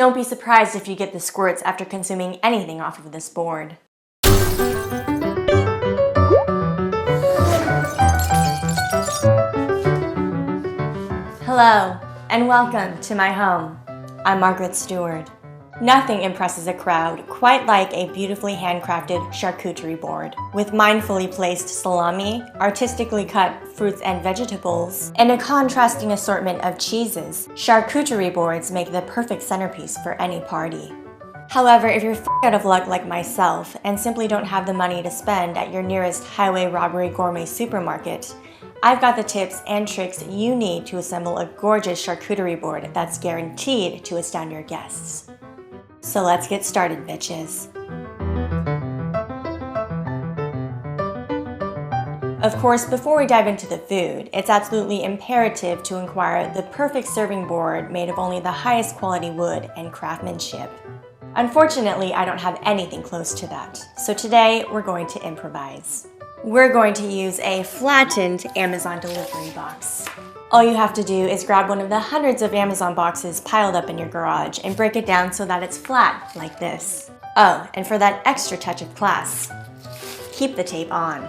Don't be surprised if you get the squirts after consuming anything off of this board. Hello, and welcome to my home. I'm Margaret Steward. Nothing impresses a crowd quite like a beautifully handcrafted charcuterie board. With mindfully placed salami, artistically cut fruits and vegetables, and a contrasting assortment of cheeses, charcuterie boards make the perfect centerpiece for any party. However, if you're out of luck like myself and simply don't have the money to spend at your nearest highway robbery gourmet supermarket, I've got the tips and tricks you need to assemble a gorgeous charcuterie board that's guaranteed to astound your guests. So let's get started, bitches. Of course, before we dive into the food, it's absolutely imperative to acquire the perfect serving board made of only the highest quality wood and craftsmanship. Unfortunately, I don't have anything close to that, so today we're going to improvise. We're going to use a flattened Amazon delivery box. All you have to do is grab one of the hundreds of Amazon boxes piled up in your garage and break it down so that it's flat, like this. Oh, and for that extra touch of class, keep the tape on.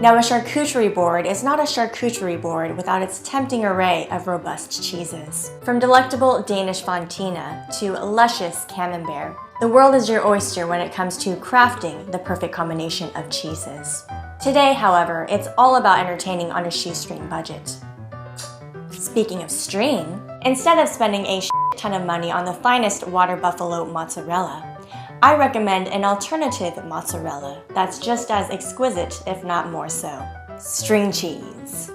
Now, a charcuterie board is not a charcuterie board without its tempting array of robust cheeses. From delectable Danish fontina to luscious camembert, the world is your oyster when it comes to crafting the perfect combination of cheeses. Today, however, it's all about entertaining on a shoestring budget. Speaking of string, instead of spending a ton of money on the finest water buffalo mozzarella, I recommend an alternative mozzarella that's just as exquisite, if not more so. String cheese.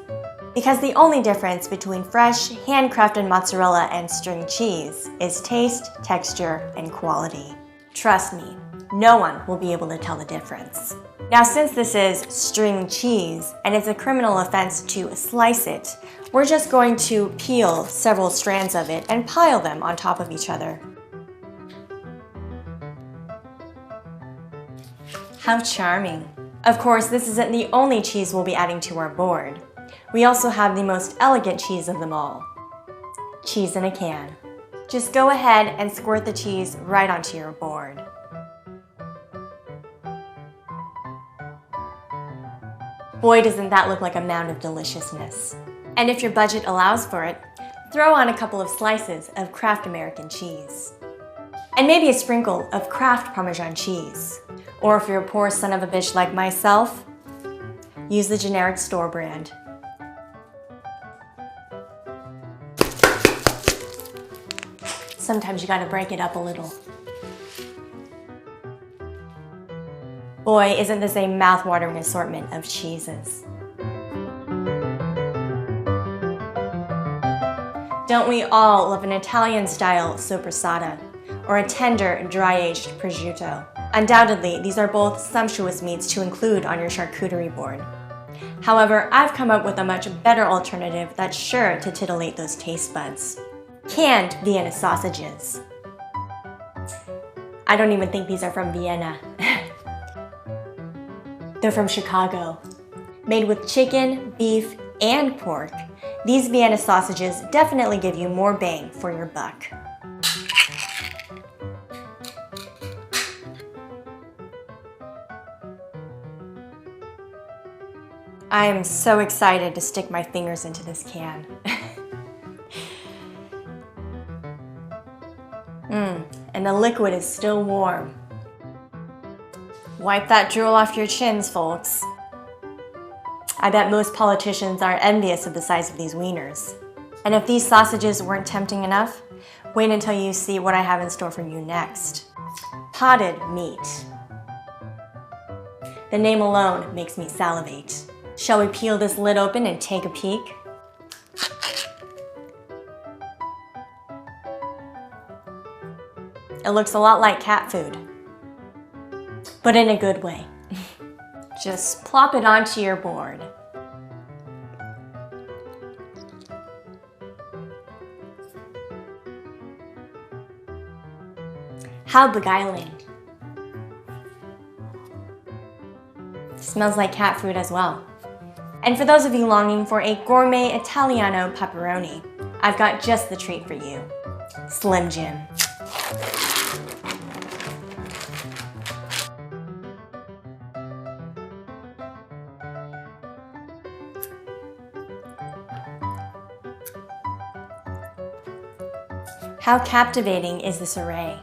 Because the only difference between fresh, handcrafted mozzarella and string cheese is taste, texture, and quality. Trust me, no one will be able to tell the difference. Now, since this is string cheese and it's a criminal offense to slice it, we're just going to peel several strands of it and pile them on top of each other. How charming. Of course, this isn't the only cheese we'll be adding to our board. We also have the most elegant cheese of them all. Cheese in a can. Just go ahead and squirt the cheese right onto your board. Boy, doesn't that look like a mound of deliciousness. And if your budget allows for it, throw on a couple of slices of Kraft American cheese. And maybe a sprinkle of Kraft Parmesan cheese. Or if you're a poor son of a bitch like myself, use the generic store brand. Sometimes you gotta break it up a little. Boy, isn't this a mouth-watering assortment of cheeses. Don't we all love an Italian-style soppressata or a tender, dry-aged prosciutto? Undoubtedly, these are both sumptuous meats to include on your charcuterie board. However, I've come up with a much better alternative that's sure to titillate those taste buds. Canned Vienna sausages. I don't even think these are from Vienna. They're from Chicago. Made with chicken, beef, and pork, these Vienna sausages definitely give you more bang for your buck. I am so excited to stick my fingers into this can. And the liquid is still warm. Wipe that drool off your chins, folks. I bet most politicians are envious of the size of these wieners. And if these sausages weren't tempting enough, wait until you see what I have in store for you next. Potted meat. The name alone makes me salivate. Shall we peel this lid open and take a peek? It looks a lot like cat food, but in a good way. Just plop it onto your board. How beguiling. Smells like cat food as well. And for those of you longing for a gourmet Italiano pepperoni, I've got just the treat for you. Slim Jim. How captivating is this array?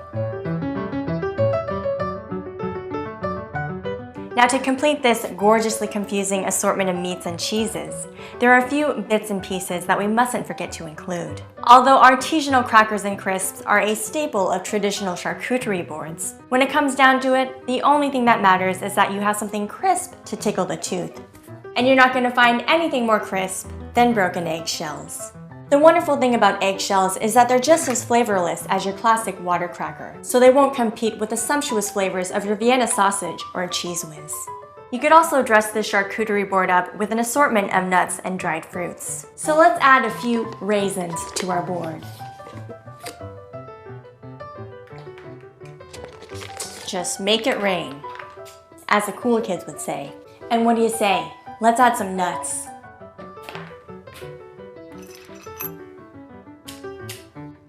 Now, to complete this gorgeously confusing assortment of meats and cheeses, there are a few bits and pieces that we mustn't forget to include. Although artisanal crackers and crisps are a staple of traditional charcuterie boards, when it comes down to it, the only thing that matters is that you have something crisp to tickle the tooth. And you're not going to find anything more crisp than broken eggshells. The wonderful thing about eggshells is that they're just as flavorless as your classic water cracker, so they won't compete with the sumptuous flavors of your Vienna sausage or Cheese Whiz. You could also dress this charcuterie board up with an assortment of nuts and dried fruits. So let's add a few raisins to our board. Just make it rain, as the cool kids would say. And what do you say? Let's add some nuts.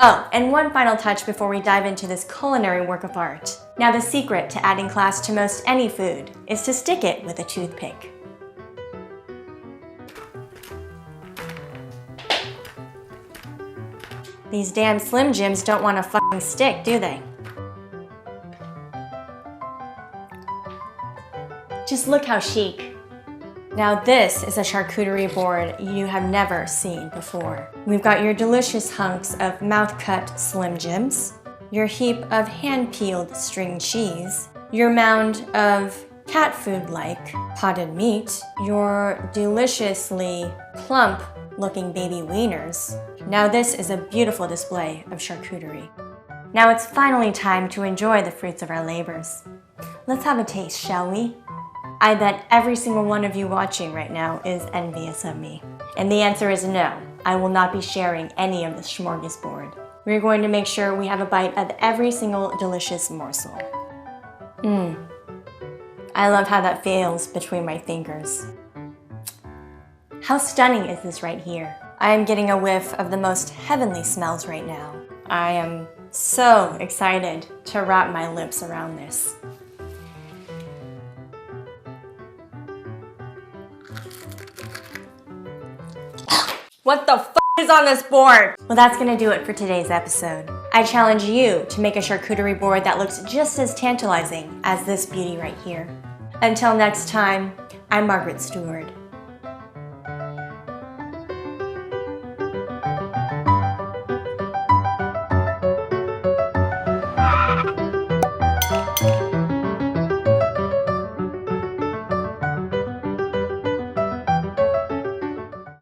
Oh, and one final touch before we dive into this culinary work of art. Now, the secret to adding class to most any food is to stick it with a toothpick. These damn Slim Jims don't want to fucking stick, do they? Just look how chic. Now this is a charcuterie board you have never seen before. We've got your delicious hunks of mouth-cut Slim Jims, your heap of hand-peeled string cheese, your mound of cat food-like potted meat, your deliciously plump-looking baby wieners. Now this is a beautiful display of charcuterie. Now it's finally time to enjoy the fruits of our labors. Let's have a taste, shall we? I bet every single one of you watching right now is envious of me. And the answer is no, I will not be sharing any of the smorgasbord. We're going to make sure we have a bite of every single delicious morsel. I love how that feels between my fingers. How stunning is this right here? I am getting a whiff of the most heavenly smells right now. I am so excited to wrap my lips around this. What the f is on this board? Well, that's gonna do it for today's episode. I challenge you to make a charcuterie board that looks just as tantalizing as this beauty right here. Until next time, I'm Margaret Steward.